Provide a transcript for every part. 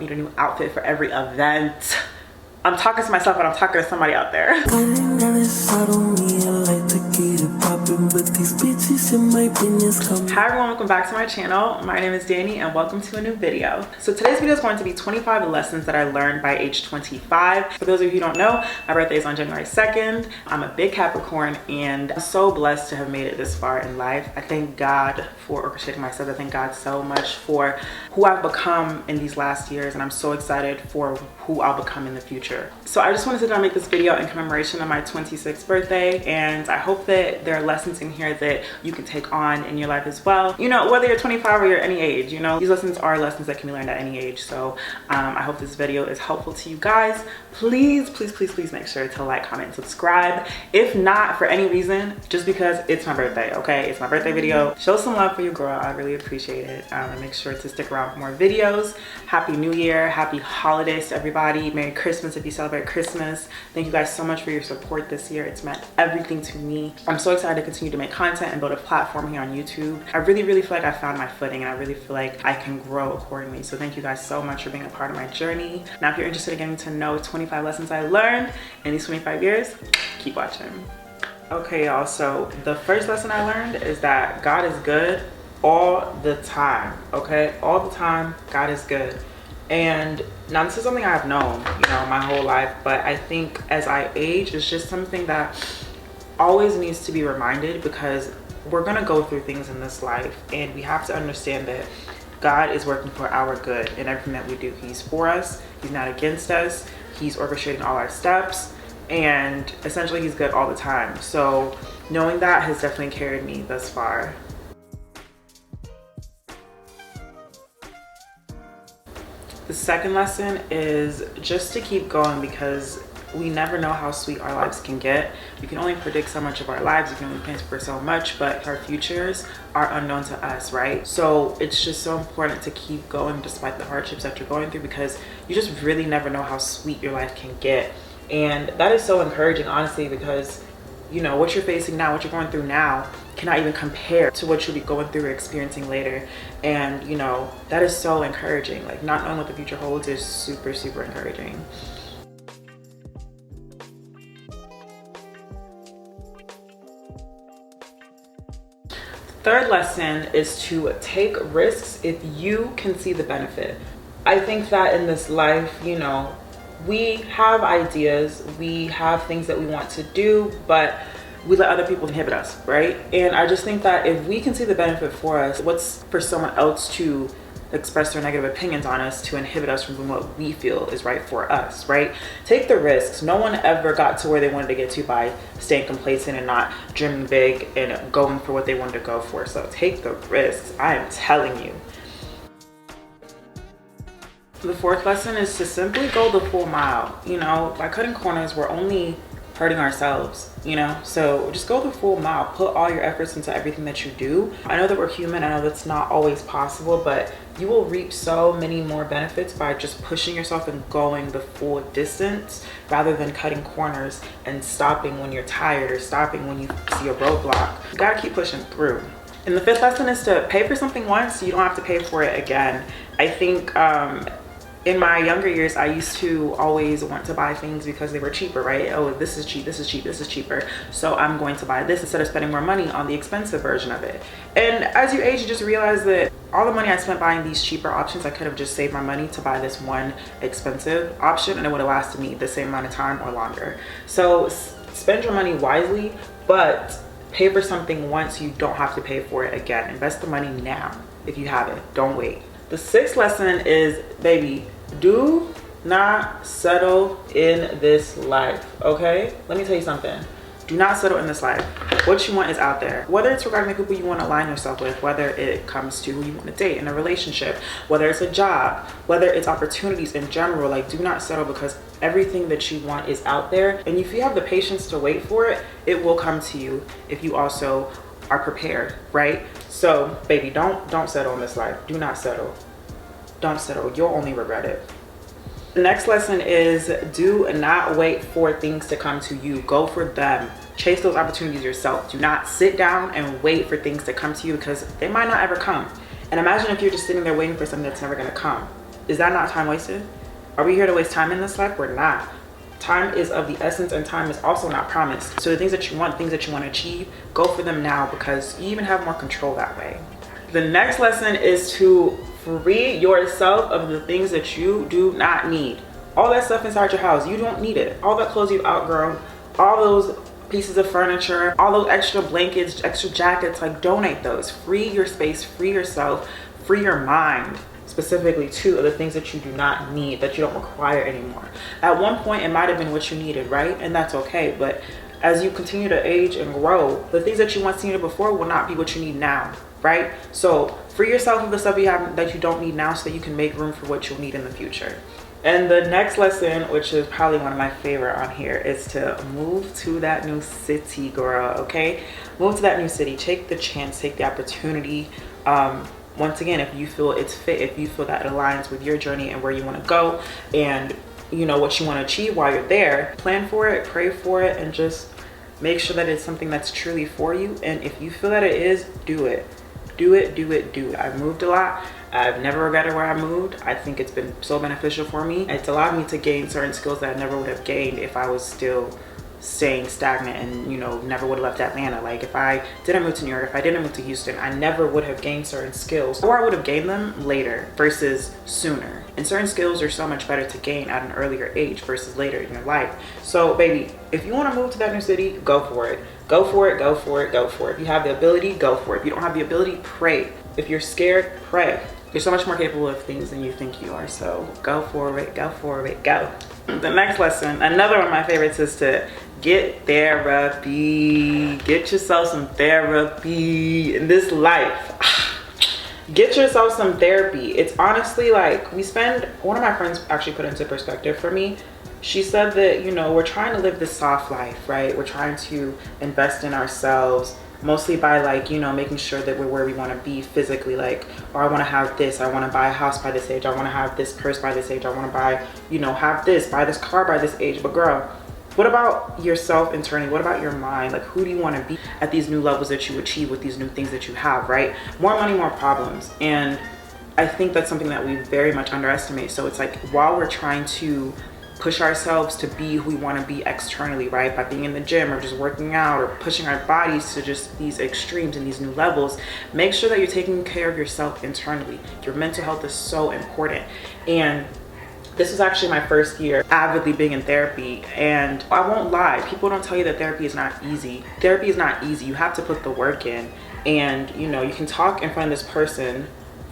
need a new outfit for every event. I'm talking to myself, but I'm talking to somebody out there. Hi everyone, welcome back to my channel. My name is Danny and welcome to a new video. So today's video is going to be 25 lessons that I learned by age 25. For those of you who don't know, my birthday is on January 2nd. I'm a big Capricorn and I'm so blessed to have made it this far in life. I thank God for orchestrating my steps. I thank God so much for who I've become in these last years, and I'm so excited for who I'll become in the future. So I just wanted to make this video in commemoration of my 26th birthday, and I hope that there are lessons in here that you can take on in your life as well. You know, whether you're 25 or you're any age, you know, these lessons are lessons that can be learned at any age. So I hope this video is helpful to you guys. Please, please, please, please make sure to like, comment, and subscribe. If not for any reason, just because it's my birthday, okay? It's my birthday video. Show some love for your girl. I really appreciate it. And make sure to stick around for more videos. Happy New Year. Happy holidays to everybody. Merry Christmas if you celebrate Christmas. Thank you guys so much for your support this year. It's meant everything to me. I'm so excited to continue to make content and build a platform here on YouTube. I really feel like I found my footing, and I really feel like I can grow accordingly. So thank you guys so much for being a part of my journey. Now, if you're interested in getting to know 25 lessons I learned in these 25 years, keep watching. Okay, y'all, so the first lesson I learned is that God is good all the time, okay? All the time, God is good. And now this is something I've known, you know, my whole life, but I think as I age, it's just something that always needs to be reminded, because we're gonna go through things in this life, and we have to understand that God is working for our good in everything that we do. He's for us, He's not against us, He's orchestrating all our steps, and essentially He's good all the time. So knowing that has definitely carried me thus far. The second lesson is just to keep going, because we never know how sweet our lives can get. We can only predict so much of our lives, we can only plan for so much, but our futures are unknown to us, right? So it's just so important to keep going despite the hardships that you're going through, because you just really never know how sweet your life can get. And that is so encouraging, honestly, because you know what you're facing now, what you're going through now, cannot even compare to what you'll be going through or experiencing later. And you know, that is so encouraging. Like, not knowing what the future holds is super encouraging. Third lesson is to take risks if you can see the benefit. I think that in this life, you know, we have ideas, we have things that we want to do, but we let other people inhibit us, right? And I just think that if we can see the benefit for us, what's for someone else to express their negative opinions on us to inhibit us from doing what we feel is right for us, right? Take the risks. No one ever got to where they wanted to get to by staying complacent and not dreaming big and going for what they wanted to go for. So take the risks, I am telling you. The fourth lesson is to simply go the full mile. You know, by cutting corners, we're only hurting ourselves, you know? So just go the full mile. Put all your efforts into everything that you do. I know that we're human. I know that's not always possible, but you will reap so many more benefits by just pushing yourself and going the full distance, rather than cutting corners and stopping when you're tired or stopping when you see a roadblock. You gotta keep pushing through. And the fifth lesson is to pay for something once so you don't have to pay for it again. I think in my younger years, I used to always want to buy things because they were cheaper, right? Oh, this is cheap, this is cheap, this is cheaper, so I'm going to buy this instead of spending more money on the expensive version of it. And as you age, you just realize that all the money I spent buying these cheaper options, I could have just saved my money to buy this one expensive option, and it would have lasted me the same amount of time or longer. So spend your money wisely, but pay for something once, you don't have to pay for it again. Invest the money now if you have it, don't wait. The sixth lesson is, baby, do not settle in this life, okay? Let me tell you something. Do not settle in this life. What you want is out there. Whether it's regarding the people you want to align yourself with, whether it comes to who you want to date in a relationship, whether it's a job, whether it's opportunities in general, like, do not settle, because everything that you want is out there. And if you have the patience to wait for it, it will come to you if you also are prepared, right? So baby, don't settle in this life. Do not settle. Don't settle. You'll only regret it. The next lesson is, do not wait for things to come to you. Go for them. Chase those opportunities yourself. Do not sit down and wait for things to come to you, because they might not ever come. And imagine if you're just sitting there waiting for something that's never going to come. Is that not time wasted? Are we here to waste time in this life? We're not. Time is of the essence, and time is also not promised. So the things that you want to achieve, go for them now, because you even have more control that way. The next lesson is to free yourself of the things that you do not need. All that stuff inside your house, you don't need it. All that clothes you've outgrown, all those pieces of furniture, all those extra blankets, extra jackets, like donate those. Free your space, free yourself, free your mind. Specifically too, of the things that you do not need, that you don't require anymore. At one point it might have been what you needed, right? And that's okay. But as you continue to age and grow, the things that you once needed before will not be what you need now, right? So free yourself of the stuff you have that you don't need now, so that you can make room for what you'll need in the future. And the next lesson, which is probably one of my favorite on here, is to move to that new city, girl. Okay, move to that new city. Take the chance, take the opportunity. Once again, if you feel it's fit, if you feel that it aligns with your journey and where you want to go, and you know what you want to achieve while you're there, plan for it, pray for it, and just make sure that it's something that's truly for you. And if you feel that it is, do it. Do it, do it, do it. I've moved a lot. I've never regretted where I moved. I think it's been so beneficial for me. It's allowed me to gain certain skills that I never would have gained if I was still staying stagnant and, you know, never would have left Atlanta. Like if I didn't move to New York, if I didn't move to Houston, I never would have gained certain skills, or I would have gained them later versus sooner. And certain skills are so much better to gain at an earlier age versus later in your life. So baby, if you want to move to that new city, go for it. Go for it, go for it, go for it. If you have the ability, go for it. If you don't have the ability, pray. If you're scared, pray. You're so much more capable of things than you think you are. So go for it, go for it, go. The next lesson, another one of my favorites, is to get therapy. Get yourself some therapy in this life. Get yourself some therapy. It's honestly like, one of my friends actually put into perspective for me. She said that, you know, we're trying to live this soft life, right? We're trying to invest in ourselves, mostly by like, you know, making sure that we're where we want to be physically. Like, or I want to have this, I want to buy a house by this age, I want to have this purse by this age, I want to buy, you know, have this, buy this car by this age. But girl, what about yourself internally? What about your mind? Like, who do you want to be at these new levels that you achieve with these new things that you have, right? More money, more problems. And I think that's something that we very much underestimate. So it's like, while we're trying to push ourselves to be who we want to be externally, right, by being in the gym or just working out or pushing our bodies to just these extremes and these new levels, make sure that you're taking care of yourself internally. Your mental health is so important. And this was actually my first year avidly being in therapy, and I won't lie, people don't tell you that therapy is not easy. Therapy is not easy. You have to put the work in, and you know, you can talk in front of this person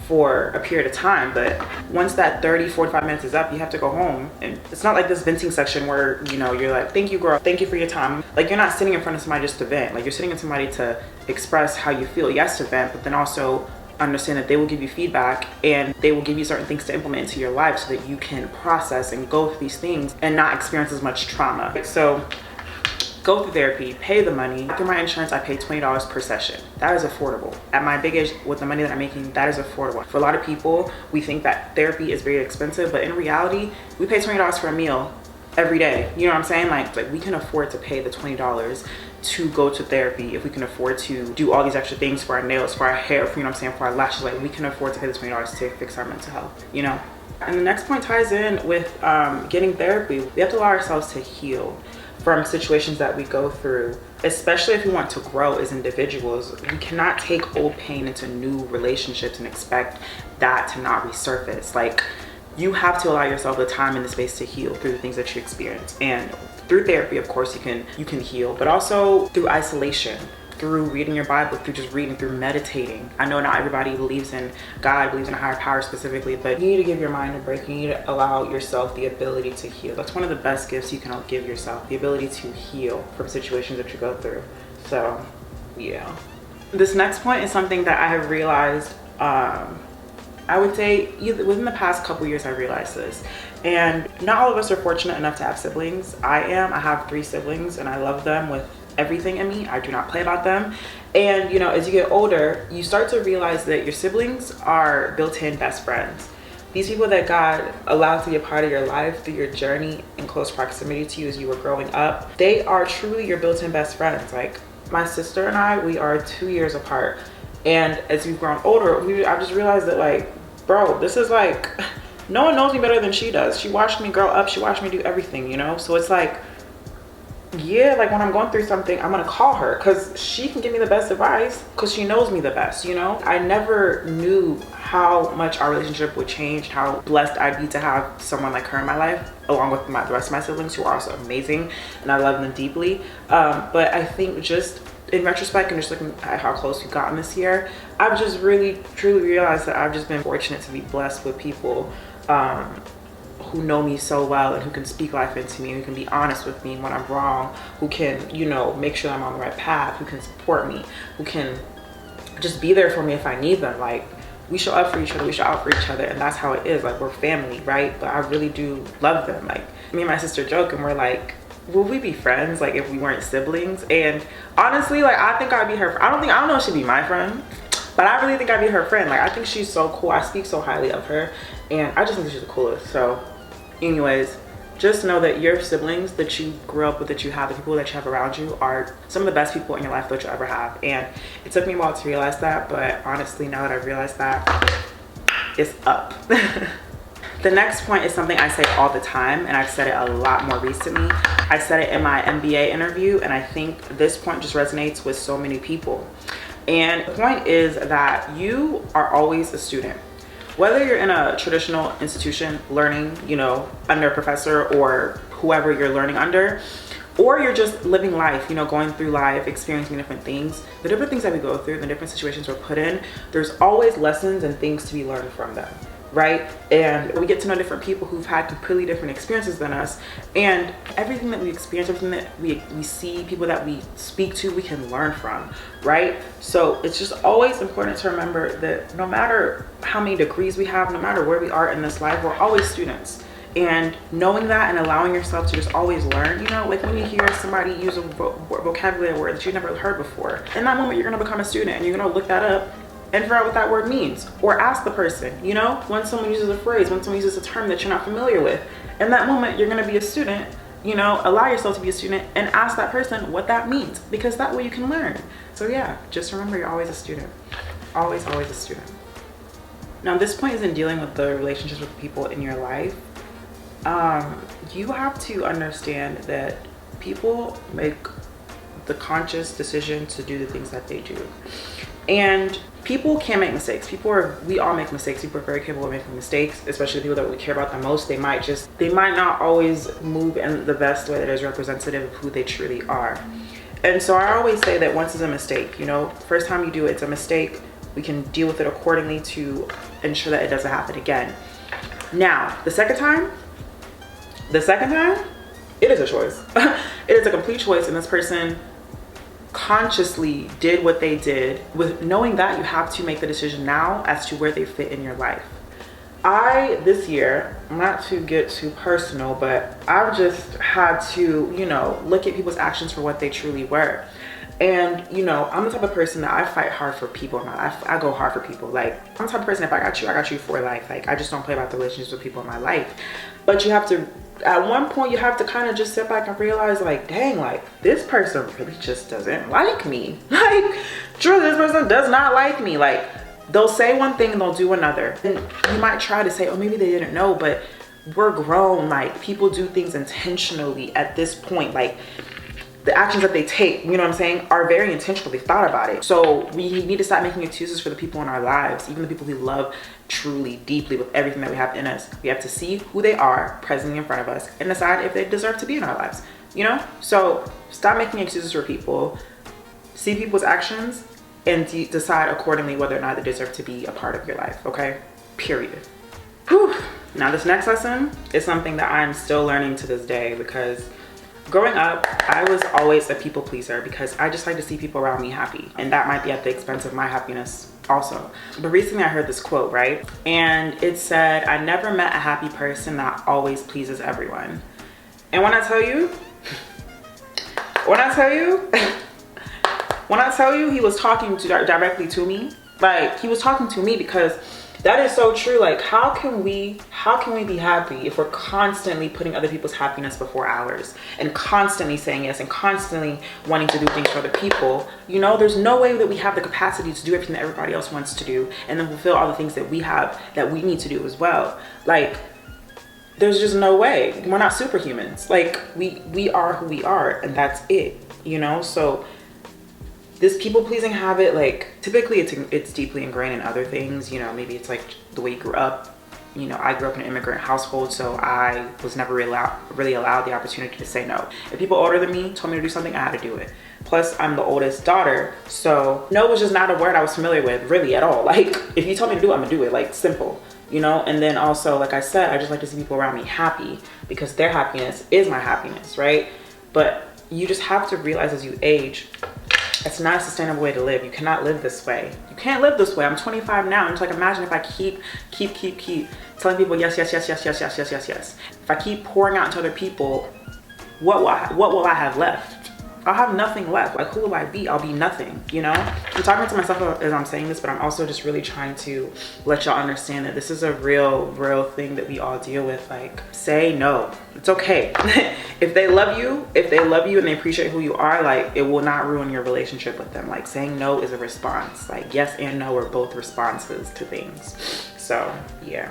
for a period of time, but once that 30-45 minutes is up, you have to go home. And it's not like this venting section where, you know, you're like, thank you girl, thank you for your time. Like, you're not sitting in front of somebody just to vent. Like, you're sitting in somebody to express how you feel. Yes, to vent, but then also understand that they will give you feedback and they will give you certain things to implement into your life so that you can process and go through these things and not experience as much trauma. So go through therapy, pay the money. Through my insurance, I pay $20 per session. That is affordable. At my big age, with the money that I'm making, that is affordable. For a lot of people, we think that therapy is very expensive, but in reality, we pay $20 for a meal every day. You know what I'm saying? Like we can afford to pay the $20 to go to therapy. If we can afford to do all these extra things for our nails, for our hair, for, you know what I'm saying, for our lashes, like we can afford to pay the $20 to fix our mental health, you know? And the next point ties in with getting therapy. We have to allow ourselves to heal from situations that we go through, especially if we want to grow as individuals. We cannot take old pain into new relationships and expect that to not resurface. Like, you have to allow yourself the time and the space to heal through the things that you experience. And through therapy, of course, you can heal, but also through isolation, through reading your Bible, through just reading, through meditating. I know not everybody believes in God, believes in a higher power specifically, but you need to give your mind a break. You need to allow yourself the ability to heal. That's one of the best gifts you can give yourself, the ability to heal from situations that you go through. So, yeah. This next point is something that I have realized, I would say within the past couple years, I realized this. And not all of us are fortunate enough to have siblings. I have 3 siblings and I love them with everything in me. I do not play about them. And you know, as you get older, you start to realize that your siblings are built-in best friends. These people that God allowed to be a part of your life through your journey in close proximity to you as you were growing up, they are truly your built-in best friends. Like my sister and I, we are 2 years apart. And as we've grown older, I've just realized that, like, bro, this is like no one knows me better than she does. She watched me grow up. She watched me do everything, you know? So it's like, yeah, like when I'm going through something, I'm gonna call her because she can give me the best advice because she knows me the best, you know? I never knew how much our relationship would change, how blessed I'd be to have someone like her in my life, along with the rest of my siblings who are also amazing, and I love them deeply. But I think just in retrospect and just looking at how close we've gotten this year, I've just really truly realized that I've just been fortunate to be blessed with people who know me so well and who can speak life into me, who can be honest with me when I'm wrong, who can, you know, make sure I'm on the right path, who can support me, who can just be there for me if I need them. Like, we show up for each other, we show out for each other, and that's how it is. Like, we're family, right? But I really do love them. Like, me and my sister joke and we're like, would we be friends like if we weren't siblings? And honestly, like, I think I'd be her. I don't know if she'd be my friend, but I really think I'd be her friend. Like, I think she's so cool. I speak so highly of her, and I just think she's the coolest. So anyways, just know that your siblings that you grew up with, that you have, the people that you have around you, are some of the best people in your life that you'll ever have. And it took me a while to realize that, but honestly, now that I've realized that, it's up. The next point is something I say all the time, and I've said it a lot more recently. I said it in my MBA interview, and I think this point just resonates with so many people. And the point is that you are always a student. Whether you're in a traditional institution learning, you know, under a professor or whoever you're learning under, or you're just living life, you know, going through life, experiencing different things, the different things that we go through, the different situations we're put in, there's always lessons and things to be learned from them, right? And we get to know different people who've had completely different experiences than us, and everything that we experience, everything that we see, people that we speak to, we can learn from, right? So it's just always important to remember that no matter how many degrees we have, no matter where we are in this life, we're always students. And knowing that and allowing yourself to just always learn, you know, like when you hear somebody use a vocabulary word that you never heard before, in that moment you're gonna become a student and you're gonna look that up and figure out what that word means, or ask the person, you know, when someone uses a phrase, when someone uses a term that you're not familiar with, in that moment you're going to be a student, you know, allow yourself to be a student and ask that person what that means, because that way you can learn. So yeah, just remember you're always a student. Always a student. Now, this point is in dealing with the relationships with people in your life. You have to understand that people make the conscious decision to do the things that they do. And people can make mistakes. We all make mistakes. People are very capable of making mistakes, especially the people that we care about the most. They might not always move in the best way that is representative of who they truly are. And so I always say that once it's a mistake, you know, first time you do it, it's a mistake. We can deal with it accordingly to ensure that it doesn't happen again. Now, the second time, it is a choice. It is a complete choice, and this person consciously did what they did. With knowing that, you have to make the decision now as to where they fit in your life. This year, not to get too personal, but I've just had to, you know, look at people's actions for what they truly were. And, you know, I'm the type of person that I fight hard for people in my life. I go hard for people. Like, I'm the type of person, if I got you for life. Like, I just don't play about the relationships with people in my life. But you have to, at one point, you have to kind of just sit back and realize, like, dang, like, this person really just doesn't like me. Like, truly, this person does not like me. Like, they'll say one thing and they'll do another. And you might try to say, oh, maybe they didn't know, but we're grown. Like, people do things intentionally at this point. Like, the actions that they take, you know what I'm saying, are very intentional. They thought about it. So we need to stop making excuses for the people in our lives, even the people we love truly, deeply, with everything that we have in us. We have to see who they are presently in front of us and decide if they deserve to be in our lives, you know? So stop making excuses for people, see people's actions, and decide accordingly whether or not they deserve to be a part of your life, okay? Period. Whew. Now, this next lesson is something that I'm still learning to this day, because growing up, I was always a people pleaser because I just like to see people around me happy. And that might be at the expense of my happiness also. But recently I heard this quote, right? And it said, I never met a happy person that always pleases everyone. And when I tell you, he was talking directly to me. Like, he was talking to me because That is so true. Like, how can we be happy if we're constantly putting other people's happiness before ours, and constantly saying yes, and constantly wanting to do things for other people? You know, there's no way that we have the capacity to do everything that everybody else wants to do and then fulfill all the things that we have that we need to do as well. Like, there's just no way. We're not superhumans. Like, we are who we are, and that's it, you know? So this people pleasing habit, like, typically it's deeply ingrained in other things. You know, maybe it's like the way you grew up. You know, I grew up in an immigrant household, so I was never really allowed the opportunity to say no. If people older than me told me to do something, I had to do it. Plus, I'm the oldest daughter, so no was just not a word I was familiar with really at all. Like, if you told me to do it, I'm gonna do it. Like, simple, you know? And then also, like I said, I just like to see people around me happy, because their happiness is my happiness, right? But you just have to realize as you age, it's not a sustainable way to live. You cannot live this way. You can't live this way. I'm 25 now. I'm just like, imagine if I keep telling people yes. If I keep pouring out into other people, what will I have left? I'll have nothing left. Like, who will I be? I'll be nothing, you know? I'm talking to myself as I'm saying this, but I'm also just really trying to let y'all understand that this is a real thing that we all deal with. Like, say no. It's okay. If they love you and they appreciate who you are, like, it will not ruin your relationship with them. Like, saying no is a response. Like, yes and no are both responses to things. So, yeah.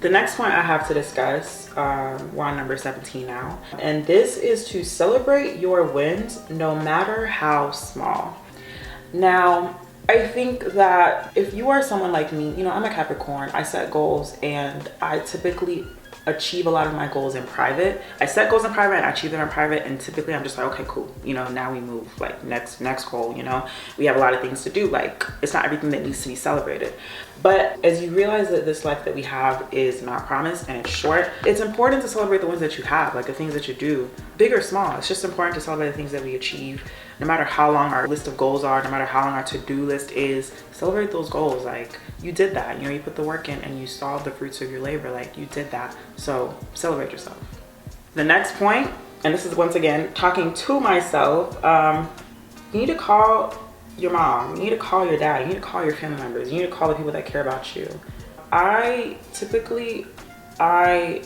The next point I have to discuss, we're on number 17 now, and this is to celebrate your wins no matter how small. Now, I think that if you are someone like me, you know, I'm a Capricorn, I set goals, and I typically achieve a lot of my goals in private. I set goals in private and I achieve them in private, and typically I'm just like, okay, cool, you know, now we move, like, next goal, you know. We have a lot of things to do. Like, it's not everything that needs to be celebrated. But as you realize that this life that we have is not promised and it's short, it's important to celebrate the wins that you have, like the things that you do, big or small. It's just important to celebrate the things that we achieve, no matter how long our list of goals are, no matter how long our to-do list is. Celebrate those goals. Like, you did that, you know, you put the work in and you saw the fruits of your labor. Like, you did that. So celebrate yourself. The next point, and this is once again talking to myself, you need to call your mom, you need to call your dad, you need to call your family members, you need to call the people that care about you. I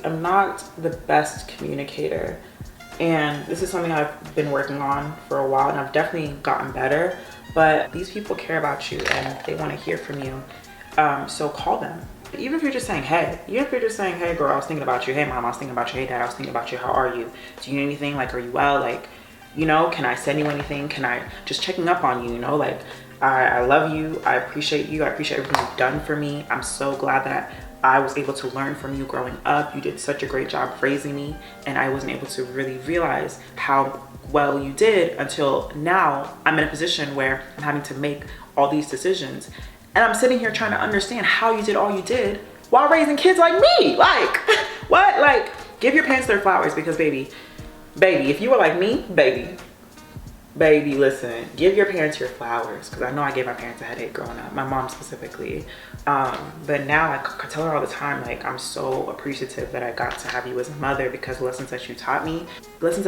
am not the best communicator, and this is something I've been working on for a while, and I've definitely gotten better. But these people care about you and they want to hear from you, so call them. Even if you're just saying hey, girl, I was thinking about you. Hey mom, I was thinking about you. Hey dad, I was thinking about you. How are you? Do you need anything? Like, are you well? Like, you know, can I send you anything? Can I just checking up on you? You know, like, I love you. I appreciate you. I appreciate everything you've done for me. I'm so glad that I was able to learn from you growing up. You did such a great job raising me, and I wasn't able to really realize how well you did until now. I'm in a position where I'm having to make all these decisions, and I'm sitting here trying to understand how you did all you did while raising kids like me. Like, what? Like, give your parents their flowers, because baby, if you were like me, baby, listen, give your parents your flowers, because I know I gave my parents a headache growing up, my mom specifically. But now I tell her all the time, like, I'm so appreciative that I got to have you as a mother, because the lessons that you taught me are lessons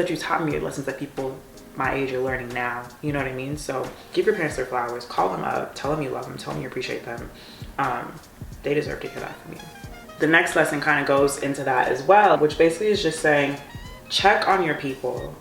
that people my age are learning now. You know what I mean? So give your parents their flowers, call them up, tell them you love them, tell them you appreciate them. They deserve to hear that from you. The next lesson kind of goes into that as well, which basically is just saying, check on your people.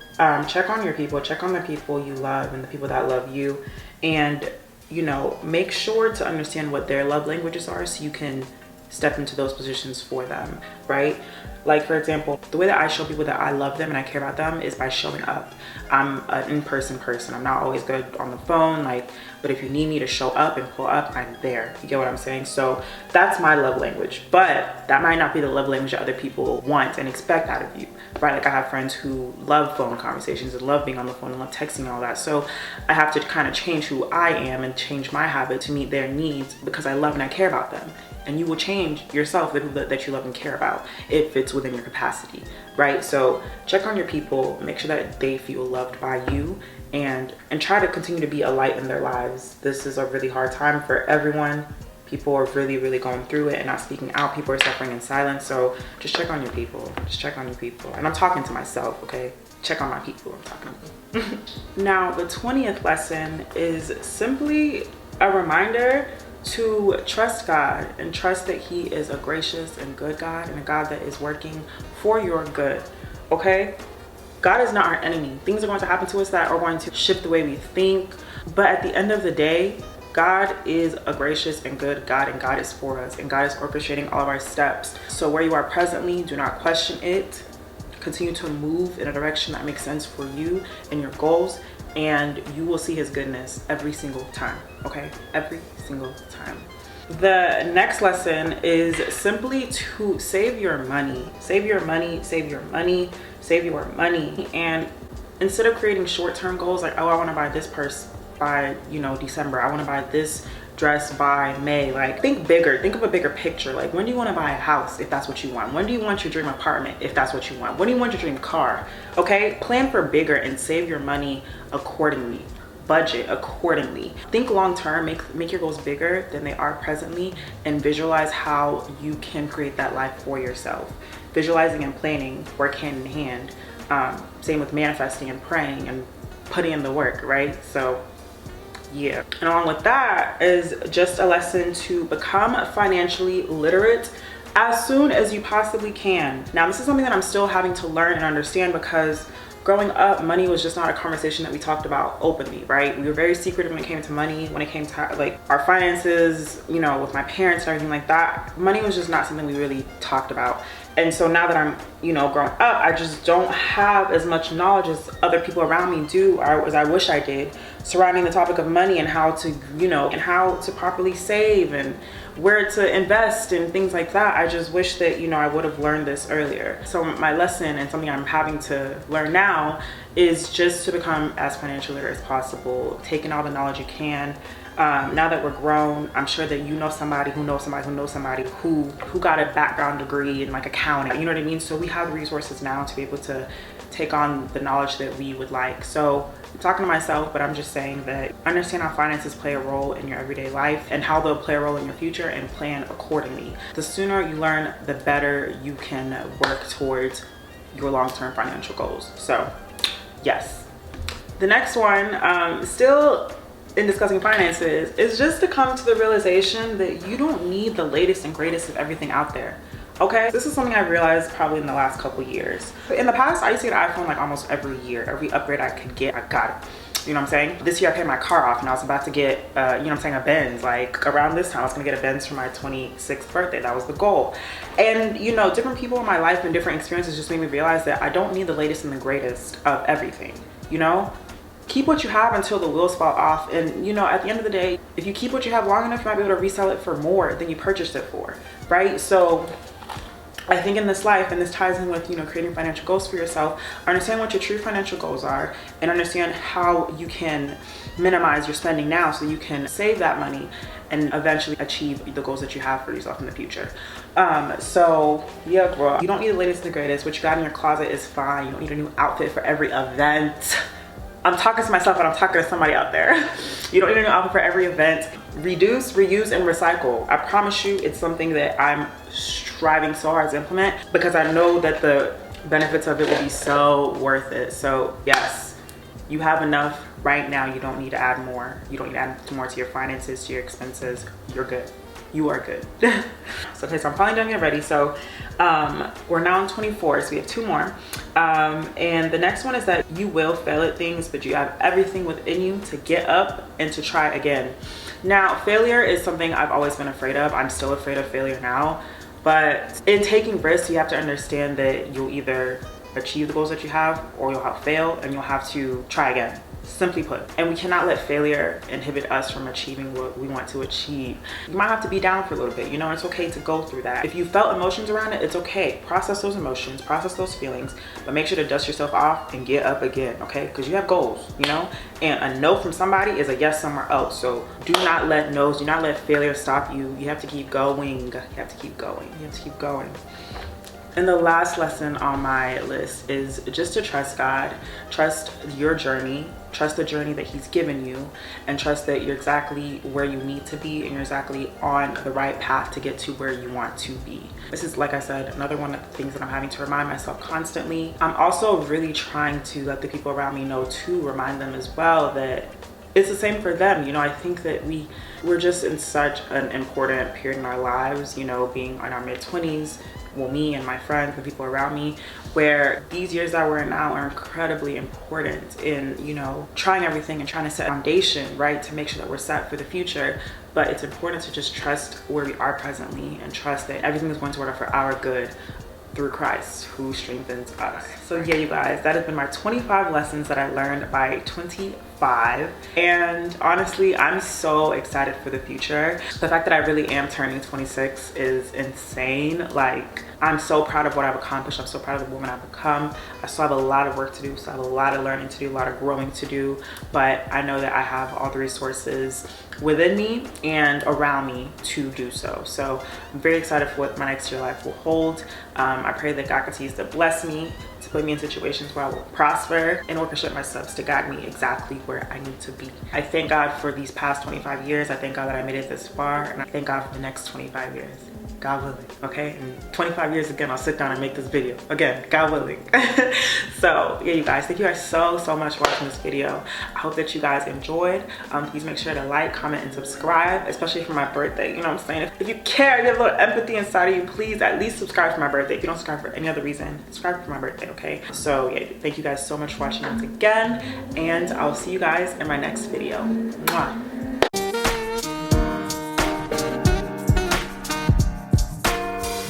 Check on the people you love and the people that love you, and, you know, make sure to understand what their love languages are so you can step into those positions for them, right? Like, for example, the way that I show people that I love them and I care about them is by showing up. I'm an in-person person. I'm not always good on the phone, like, but if you need me to show up and pull up, I'm there. You get what I'm saying? So that's my love language, but that might not be the love language that other people want and expect out of you, right? Like, I have friends who love phone conversations and love being on the phone and love texting and all that. So I have to kind of change who I am and change my habit to meet their needs, because I love and I care about them. And you will change yourself, the people that you love and care about, if it's within your capacity, right? So check on your people, make sure that they feel loved by you, and try to continue to be a light in their lives. This is a really hard time for everyone. People are really going through it and not speaking out. People are suffering in silence. So just check on your people. Just check on your people. And I'm talking to myself, okay? Check on my people. I'm talking to them. Now, the 20th lesson is simply a reminder to trust God and trust that he is a gracious and good God and a God that is working for your good, okay? God is not our enemy. Things are going to happen to us that are going to shift the way we think. But at the end of the day, God is a gracious and good God, and God is for us, and God is orchestrating all of our steps. So where you are presently, do not question it. Continue to move in a direction that makes sense for you and your goals, and you will see his goodness every single time, okay? Every single time. The next lesson is simply to save your money. Save your money, save your money, save your money. And instead of creating short-term goals like, oh, I want to buy this purse by, December. I want to buy this dress by May. Like, think bigger. Think of a bigger picture. Like, when do you want to buy a house if that's what you want? When do you want your dream apartment if that's what you want? When do you want your dream car? Okay? Plan for bigger and save your money accordingly. Budget accordingly. Think long term, make your goals bigger than they are presently, and visualize how you can create that life for yourself. Visualizing and planning work hand in hand. Same with manifesting and praying and putting in the work, right? So yeah. And along with that is just a lesson to become financially literate as soon as you possibly can. Now, this is something that I'm still having to learn and understand, because growing up, money was just not a conversation that we talked about openly, right? We were very secretive when it came to money, when it came to like our finances, with my parents and everything like that. Money was just not something we really talked about. And so now that I'm, growing up, I just don't have as much knowledge as other people around me do, or as I wish I did, surrounding the topic of money and how to, and how to properly save and where to invest and things like that. I just wish that, I would have learned this earlier. So my lesson, and something I'm having to learn now, is just to become as financially literate as possible, taking all the knowledge you can. Now that we're grown, I'm sure that you know somebody who knows somebody who knows somebody who got a background degree in like accounting, you know what I mean? So we have the resources now to be able to take on the knowledge that we would like. So I'm talking to myself, but I'm just saying that understand how finances play a role in your everyday life and how they'll play a role in your future, and plan accordingly. The sooner you learn, the better you can work towards your long-term financial goals. So yes. The next one, still in discussing finances, is just to come to the realization that you don't need the latest and greatest of everything out there. Okay, this is something I realized probably in the last couple years. In the past, I used to get an iPhone like almost every year. Every upgrade I could get, I got it. You know what I'm saying? This year I paid my car off and I was about to get, a Benz. Like around this time, I was gonna get a Benz for my 26th birthday. That was the goal. And different people in my life and different experiences just made me realize that I don't need the latest and the greatest of everything, Keep what you have until the wheels fall off. And at the end of the day, if you keep what you have long enough, you might be able to resell it for more than you purchased it for, right? So I think in this life, and this ties in with, creating financial goals for yourself, understand what your true financial goals are and understand how you can minimize your spending now so you can save that money and eventually achieve the goals that you have for yourself in the future. So yeah, girl, you don't need the latest and the greatest. What you got in your closet is fine. You don't need a new outfit for every event. I'm talking to myself, but I'm talking to somebody out there. You don't need a new outfit for every event. Reduce, reuse, and recycle. I promise you, it's something that I'm striving so hard to implement, because I know that the benefits of it will be so worth it. So yes, you have enough right now. You don't need to add more. You don't need to add more to your finances, to your expenses. You're good. You are good. So I'm finally done getting ready. So we're now on 24, so we have 2 more. And the next one is that you will fail at things, but you have everything within you to get up and to try again. Now, failure is something I've always been afraid of. I'm still afraid of failure now. But in taking risks, you have to understand that you'll either achieve the goals that you have, or you'll have fail and you'll have to try again. Simply put. And we cannot let failure inhibit us from achieving what we want to achieve. You might have to be down for a little bit, it's okay to go through that. If you felt emotions around it, it's okay. Process those emotions, process those feelings, but make sure to dust yourself off and get up again, okay? Because you have goals, and a no from somebody is a yes somewhere else. So do not let no's, do not let failure stop you. You have to keep going. You have to keep going. You have to keep going. And the last lesson on my list is just to trust God, trust your journey, trust the journey that he's given you, and trust that you're exactly where you need to be and you're exactly on the right path to get to where you want to be. This is, like I said, another one of the things that I'm having to remind myself constantly. I'm also really trying to let the people around me know, to remind them as well, that it's the same for them. You know, I think that we're just in such an important period in our lives, you know, being in our mid-20s, well, me and my friends, the people around me, where these years that we're in now are incredibly important in, you know, trying everything and trying to set a foundation, right, to make sure that we're set for the future. But it's important to just trust where we are presently and trust that everything is going to work out for our good through Christ who strengthens us. So yeah, you guys, that has been my 25 lessons that I learned by 25. And honestly, I'm so excited for the future. The fact that I really am turning 26 is insane. Like, I'm so proud of what I've accomplished. I'm so proud of the woman I've become. I still have a lot of work to do. So I have a lot of learning to do, a lot of growing to do. But I know that I have all the resources within me and around me to do so. So I'm very excited for what my next year life will hold. I pray that God continues to bless me, to put me in situations where I will prosper and orchestrate my steps to guide me exactly where I need to be. I thank God for these past 25 years. I thank God that I made it this far, and I thank God for the next 25 years. God willing, okay? In 25 years again, I'll sit down and make this video. Again, God willing. So yeah, you guys, thank you guys so much for watching this video. I hope that you guys enjoyed. Please make sure to like, comment, and subscribe, especially for my birthday. You know what I'm saying? If you care, if you have a little empathy inside of you, please at least subscribe for my birthday. If you don't subscribe for any other reason, subscribe for my birthday, okay? So yeah, thank you guys so much for watching once again, and I'll see you guys in my next video. Mwah.